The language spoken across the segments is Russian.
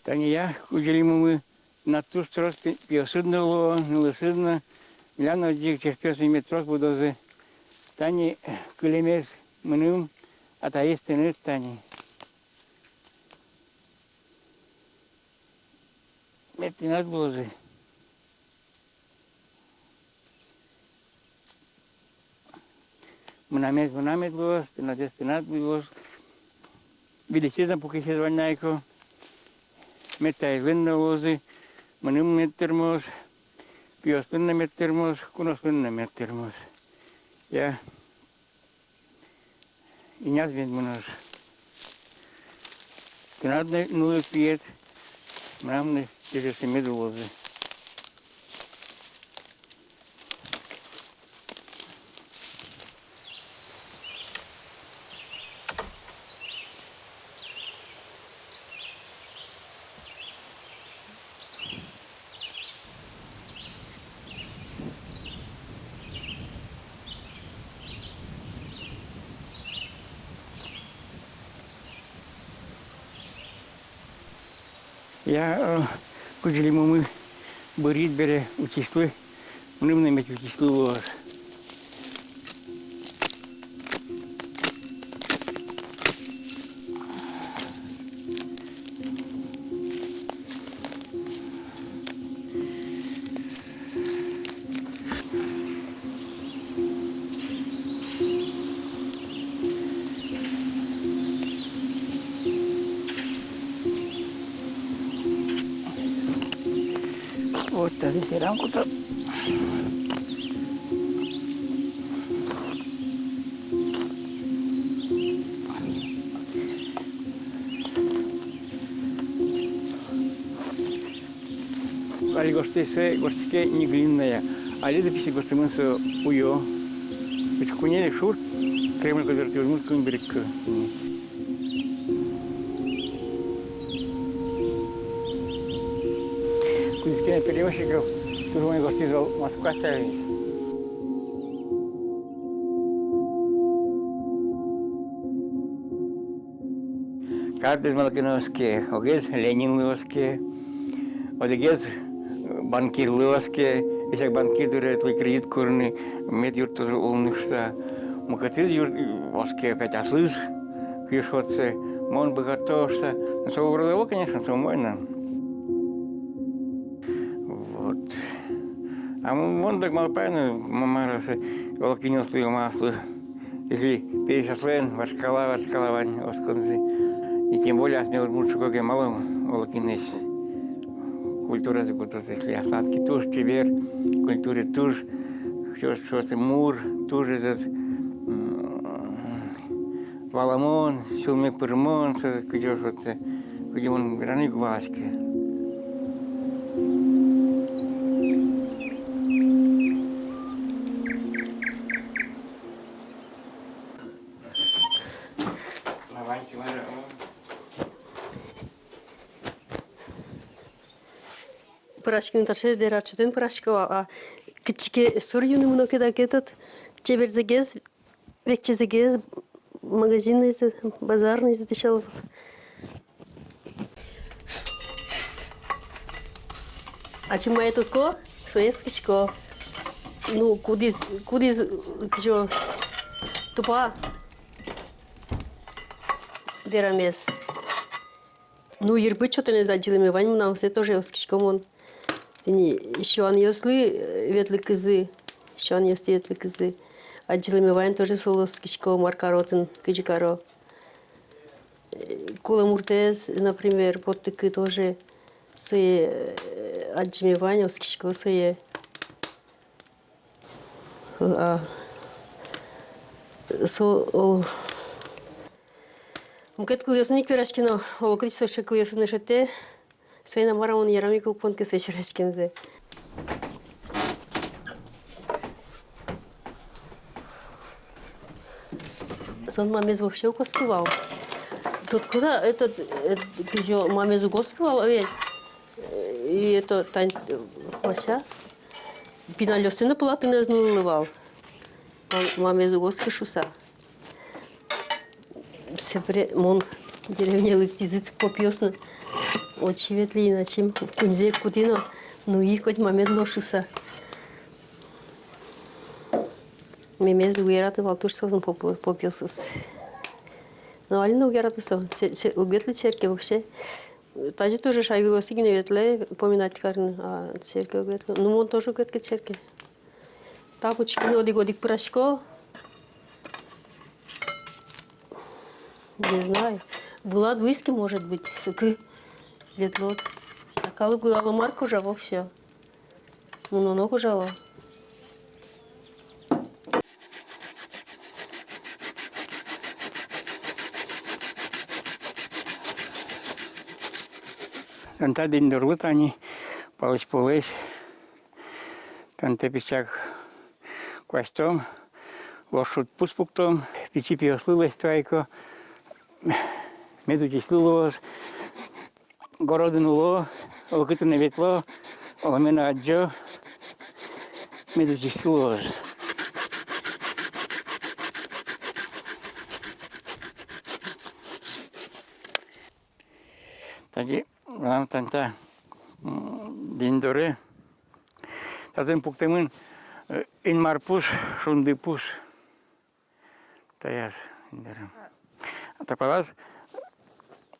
Таня я уділимо ми на ту сторону півсидно, нелисидно, гляну, дік через 5 метров будози. Тані килимез минум, а та є стінит тані. Метинат булози. Мнамет було, стінат було. Величезна поки ще звальняйко. Метай винна вози, минум меттермоз, півспинна меттермоз, куноспинна меттермоз. Я і не звідмонож. Тинадне нули п'єт, мрамне через 7 вози. Я куджеліму ми боріть бере учисли, вони мене мать учислило. Вот тази рамката. Али гостике не глинная, али да писи гостимынсы уё. Почкунели шур, Кремль козырты возьмут кунберик. Кузькина перевозчиков, турмой гостизвал Москва-Савич. Картез Малкиновские, огез Ленинловские, одегез банкирловские, если банкир дурят, твой кредит курный, медюр тоже улнышься. Мукатыз юртовские опять ослыз, кишотцы, мон богатошься. Ну, что вроде, конечно, что можно. Вот. А он так мало пойно, мама волокинил свое масло. Если перешаслен, вашкала, восконцы. И тем более, смел лучше, как я мало волокинись. Культура за культуру, если осадки туш, чебер, культуре туш, что-то мур, туш этот валамон, шумный пермон, что-то, где он граник васки. Пырашкин ташы дерачтын пырашка а кичке сурюны муну кеда кетат чеберзегез векчезегез магазины базарный дешел. А чем моя тут ко советскишко ну кудис что тупа дерамес ну ербы что-то не задели вань нам все тоже скишкомон еще он ёслы ветлы кызы, еще он ёсли ветлы кызы. А джилами тоже солос кишко маркаротен кичикаро. Куламуртез, например, подтыки тоже свои отжимевания с кишко свои. Мкет кылёсник верашкино, олокричто шекылёсны шете. Свои намарамон ярами купонки сечерашкемзе. Сон мамез вообще укоскивал. Тут куда этот еще мамез укоскивал, ведь и это тань Вася пиналёсты на плату не знуливал. Мамез укоскишуса. Все мон деревня лыктизыц попьёсна. очи ветли, иначе в кунзе кутино, ну и хоть момент ношуса. Мемез угераты валтушсалын попьёсыз. Но алина угераты со, ветли церкви вообще. Таджи тоже шайвилоси гине ветле, поминать карн, а церковь ветле. Ну он тоже ветки церкви. Тапочки, ну одик пирожко. Не знаю. Была двиски, может быть, суки. Ветлот. А калу гулава марку жаво все. Ну, ногу жало. Танта день дорвут они, полыч, танта пичак квастом, лошадь пуспуктом, пичи пиослылась твайко, медучи слылось, городинуло, локытыны ветло, оламена аджо, медучи слылось. Таги нам танта диндоре. Татын пуктемын инмарпуш, шундыпуш. Таяс индерем. Атапалас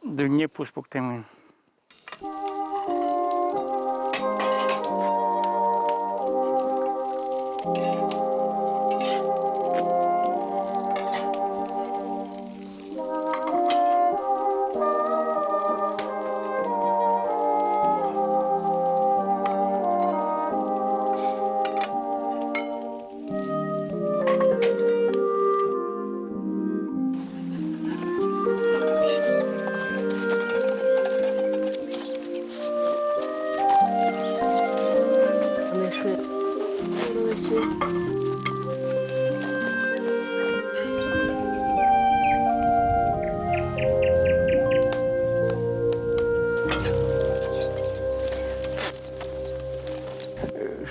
дунне пуш пуктемын.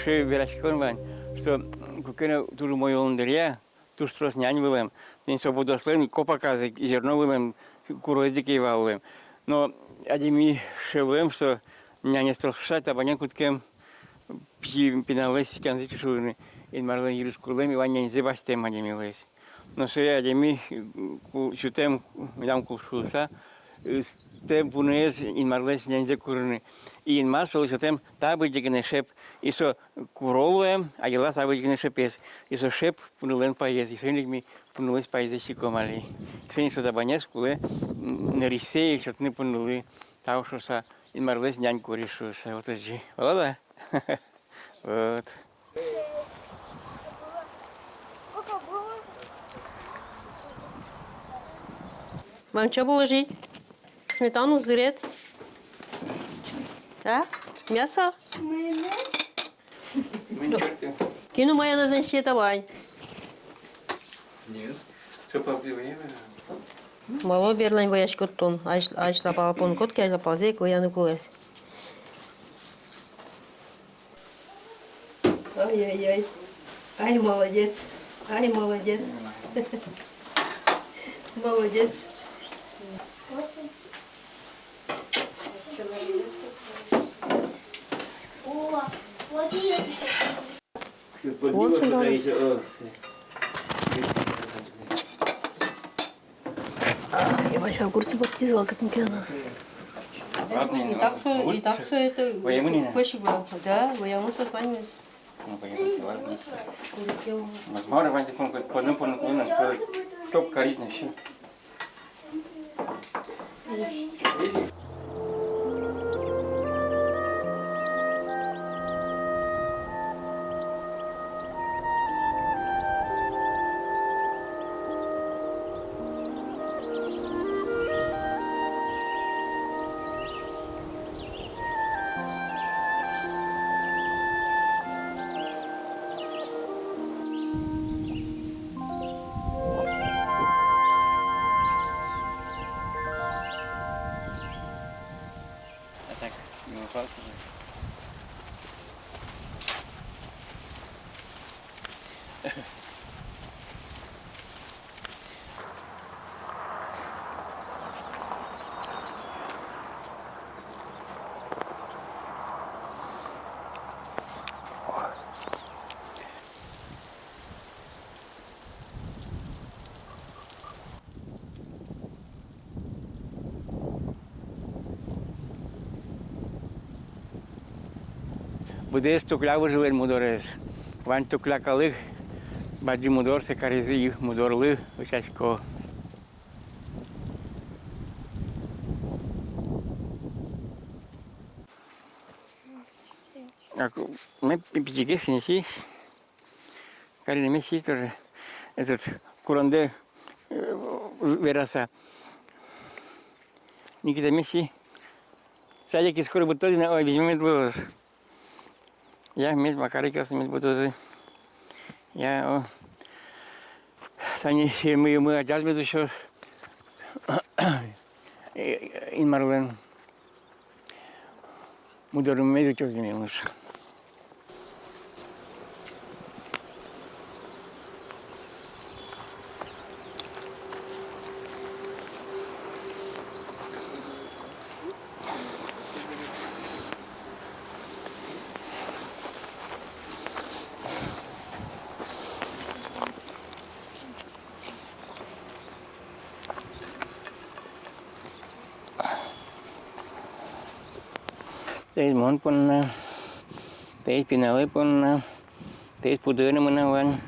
Ши верашкон ван, что кукена туру мой олндерия, тур строс нянь вылем, день свободу слен, копаказы, зерно вылем, курозики валем. Но адими шевлем, что няня строс шат, а банян куткем пиналес канзи чушурны, ин марлен юрис кулем, и ванян зебастем адими лес. Но что я адими шутем, мидам кушуса, Тем пунез ин марлес нянзе курны. И ин маршал еще тем табыджигне шеп, и со куровуем, а ела табыджигне шепес. И со шеп пунулен поез, и соник ми пунулес поезе щикомали. Соник со табанес куле нарисеи, что не пунули, таушуса ин марлес нянь куришуса. Вот это же. Вот. Вот. Вам что положить? Сметану, зырет. Да? Мясо? Майонез? Кину майонез ще давай. Нет. Что ползивые? Мало берлань вояш коттон. Айшла палапон котки, айшла ползей, кояны куле. Ай-яй-яй. Ай, молодец. Ай, молодец. Молодец. О, вот и я писал. Вот сюда. Я вообще огурцы подкидывала к этому кину. И так все это больше было. Да, вояму со вами. Ну, поехали, ладно. Возможно, Ванька, по одному наклону, топ коричневый, все. Bude stuclea văjul mudores. Van stuclea calâc, bagi mudor se care zi mudor lă, ușașco. Acum, mai piciche și care ne meși тоже этот куранде вераса. Никита Месси. Садики скоро будут тоже, возьмем медвоз. Я мед макарика с медвозы. Я Тани мы отдали меду еще in Marlen. Мудорым меду что сделаешь? Tei mon pun tei pinawai pun tei pudana menawan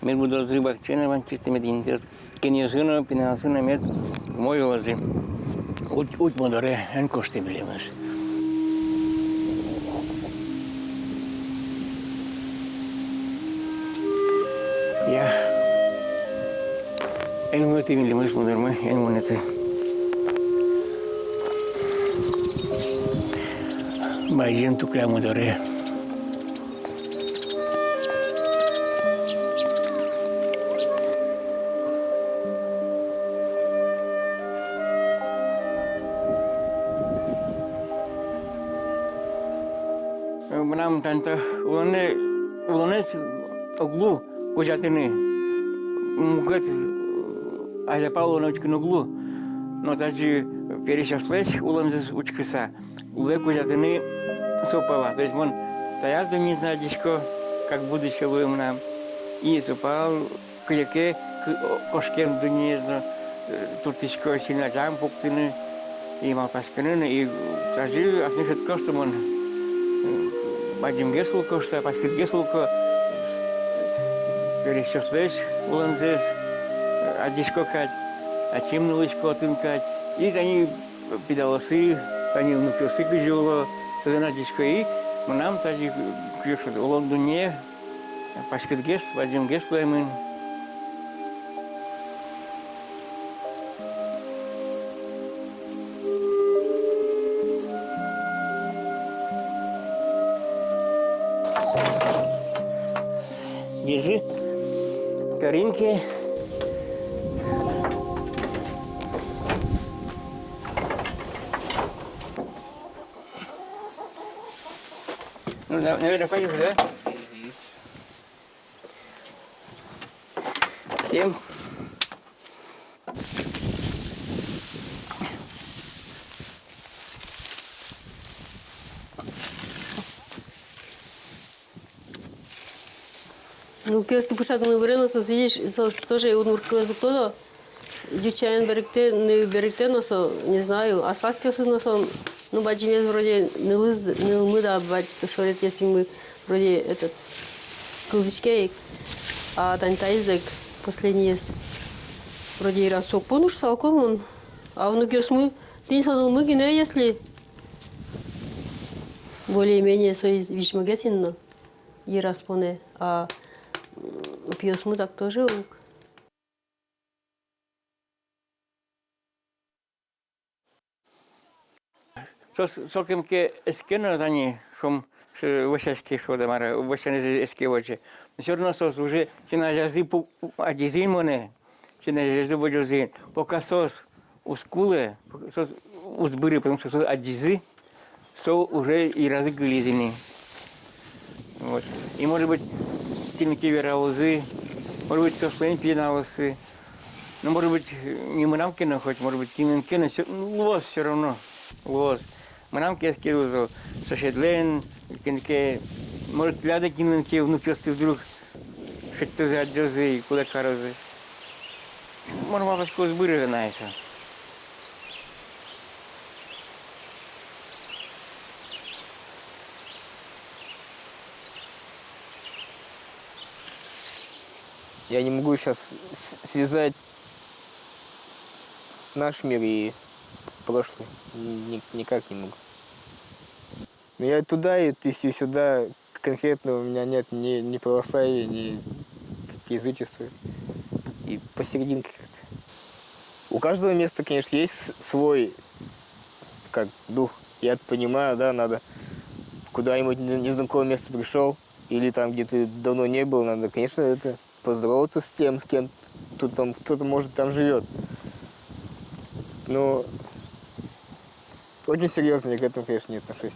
mer budol tri bakcena wan ciste medinter keniosuna pinasuna met moyozi ut modore en costibilimas ya en motivilimas modorma en monete Bajin tu crea mudore. Menam tante, ulone oglu kujatene. Mugat aja Paulo na uchkinu oglu. No taji перещаслась уламзис учкиса. Уле кujatene сопала. То есть он стоял, не знает, как будущее будем нам. И сопал, каяке, кошкем дунезно, тут еще сильно жам пуктины, и малпасканы, и тажи, а слышит костом он, бадим гесулко, что паскит гесулко, перещаслась уламзис, а дишко кать, а чем нулышко тынкать. И они педалосы, они внукиосы кыжило, Таденадичкой, нам тади кьюшут в Лондоне, паскет гест, Вадим гест лаймын. Держи, Каринки. Ну, наверное, пойдем, да? Всем. Ну, пиости пушат мы вырено, со видишь, со тоже унуркалось кто-то. Дючаен берегте, не берегте, но со не знаю. А спас пиосы, но со ну, бачимес вроде не мы да бачить, то шорит, если мы вроде этот кылдычкей, а тантайздек последний есть. Вроде и рассок понуш салком он, а внуки мы пинсал мы гине, если более-менее свои вишмагесинно и распоне, а пьес мы так тоже лук. Sokem ke eskeno tani, шом вошашки шода мара, вошане эскевоче. Все равно сос уже чина жазы по адизин моне, чина жазы водозин. Пока сос ускуле, сос узбыри, потому что сос адизы, со уже и разы глизины. Вот. И может быть тинки вераузы, может быть сослен пеналосы, ну может быть не мрамки хоть, может быть тинки, лос все равно, лос. Мрам кескил соседлен, кенке, может ляда киненке внукёсты вдруг что-то за джозы и куда карозы. Может мамочку сбыры знаете. Я не могу сейчас связать наш мир и прошлый. Никак не могу. Но я туда и сюда конкретно у меня нет ни православия, ни язычества. И посерединке как-то. У каждого места, конечно, есть свой как дух. Я понимаю, да, надо куда-нибудь незнакомое место пришел, или там, где ты давно не был, надо, конечно, это поздороваться с тем, с кем кто-то, может, там живет. Но очень серьезно я к этому, конечно, не отношусь.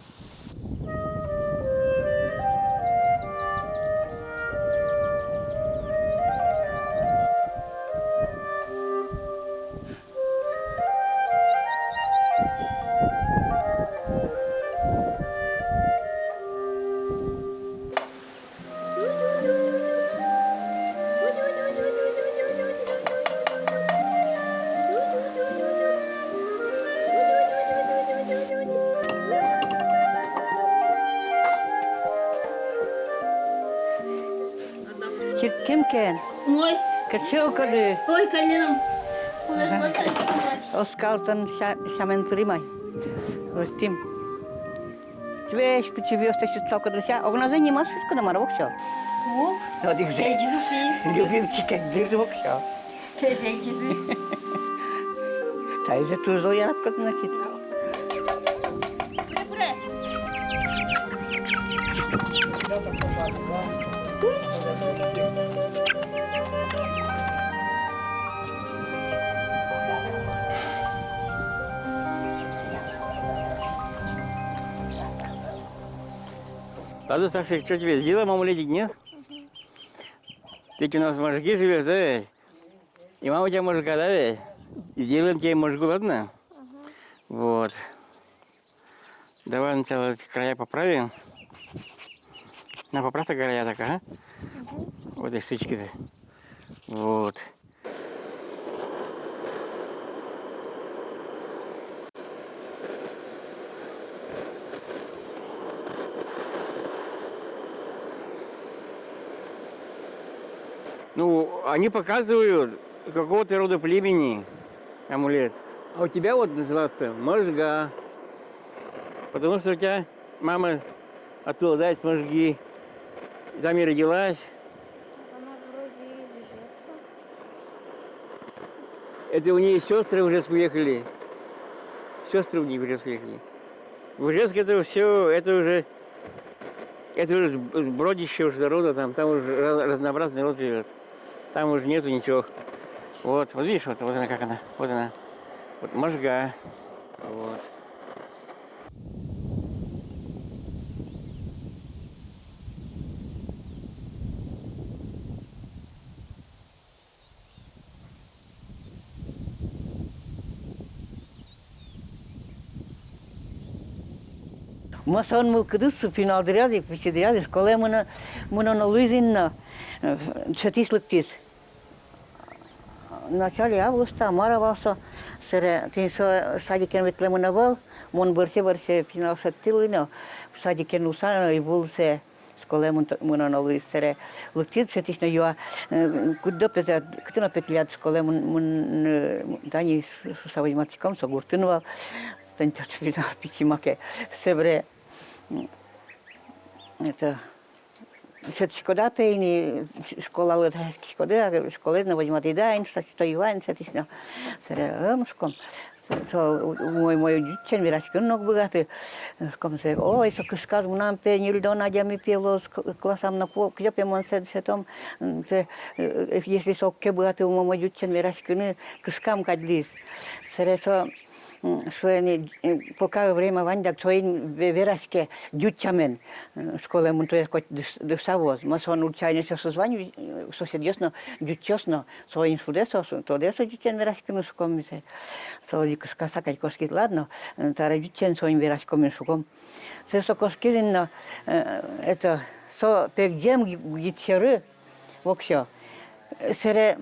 Кемкен, Мой. качелкады, Ой, коленом. оскалтан шамен примай. Вот тем. Тебе тебе остается целка для себя. Огна заниматься шутка на марок все. О, Вот их же. Любимчик, как дырок все. Пепельчицы. Та из-за тузол я откуда носит. Ладно, Саша, что тебе, сделаем омлетик, нет? Ты ведь у нас в Можге живешь, да ведь? И мама у тебя мужика, да ведь? Сделаем тебе мужику, ладно? Вот. Давай сначала края поправим. На, поправь края так, а? Вот эти штучки-то. Вот. Ну, они показывают какого-то рода племени амулет. А у тебя вот называется Можга. Потому что у тебя мама оттуда, да, из Можги. Там и родилась. Она вроде из Ижевска. Это у нее сестры в Ижевск уехали. Сестры у них в Ижевск уехали. В Ижевск это все, это уже бродище уже народа, там уже разнообразный народ живет. Там уже нету ничего. Вот видишь, вот она как она. Вот она. Вот Можга. Вот. Масон мыл кыдыс финал дрязик, пичедрязик, школе мы на Луизинна чатислыктис. В начале августа маравался сыре тинсо садикен ветлемына был, мон барсе финал шаттилыно садикен усана и булсе школе мы на Луиз сыре лыктис чатишна юа куда пеза кто петлят школе мы дани сусавой матиком согуртынвал станет финал пичимаке себре это шкода пейни школа летайский школа на возьмати дайн что Иван сатисна сре амшком то мой дитчин вирашкин ног богатый шком се ой со кышказ мунам пенил до надями пело классам на по клепем он сетом если со ке богатый мой дитчин вирашкин кышкам кадлис сре со Шуени пока время вандак своим верашке дючамен школе мунтуя кот десавоз масон учайне се созванию соседесно дючосно своим судесо то десо дючен верашкину шком се солик скасакать кошки ладно тара дючен своим верашком шком се со кошкизинно это со пегдем гитчеры воксё сере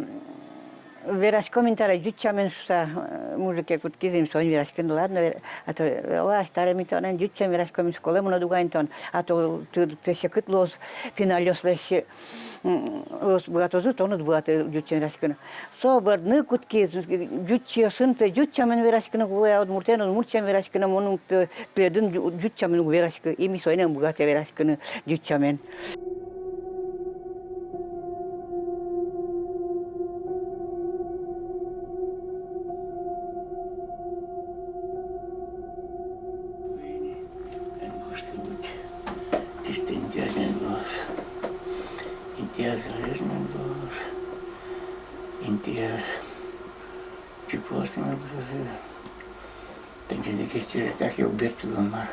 Вераш комментарий дючамен что мужики куткизим сон вераш кен ладно а то ва старыми тонен дючамен вераш комин школе муна дугайн тон а то ты пешекыт лоз финалёслэши Băgatozu tonu băgate jucen rașcână. So băr nu cut chez juci sunt pe jucea men verașcână cu ea murteanu murcea verașcână monu pe dând jucea men verașcă. Imi soine băgate verașcână jucea men. Și просто надо было. Tem que dizer que este está aqui aberto do mar.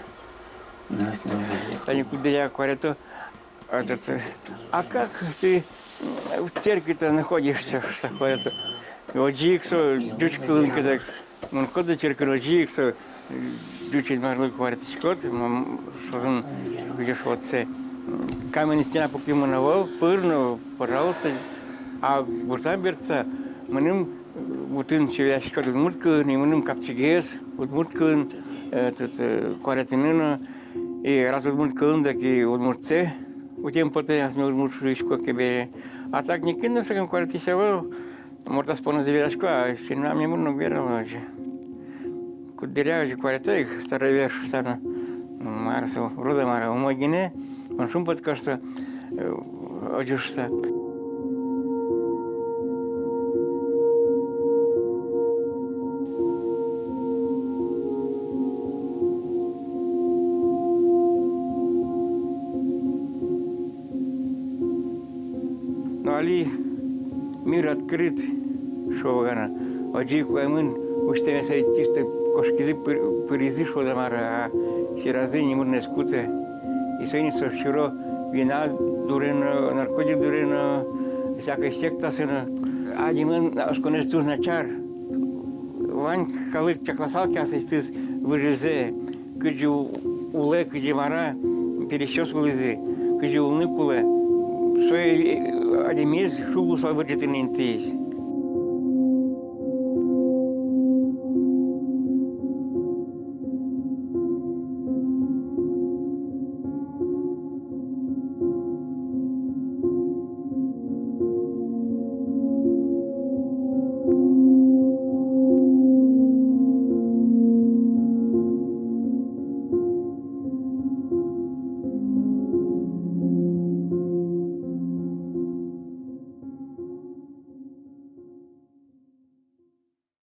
Nós não vamos. Они куда я говорю, а как ты в церкви-то находишься, что говорят, оджиксо, дючка, когда он ходит церковь, оджиксо, дючка, марлы, говорит, скот, что он видишь вот це. Каменная стена покемоновал, пырно, пожалуйста, а вот там берется, мы Утân ce vrea și că tot mult când îi mănânc capcighez, mult când tot coaretinână, era tot mult când că o murțe, o timp poate să mă mult și cu că a tak никcând nu știu când coaretiseva, morta spune de vrea și cu și nu am nimeni nu vrea la cu direa și coaretai, stare ver stare mare sau rodă mare, o măgine, un șumpăt ca să ajusta. Ali мир открыт, что она, оджик ваймын, устами сай чисто кошкизи перези что да мара, си разы не можно скуте, и сай не соширо вина дурен, наркотик дурен, всякая секта сына, один он сконец туз начар, вань халык чакласалки асистыз выжизе, кыджи уле, кыджи мара, перещес вылызе, кыджи улны куле, Ademais, șugul s-a văzut în întâi.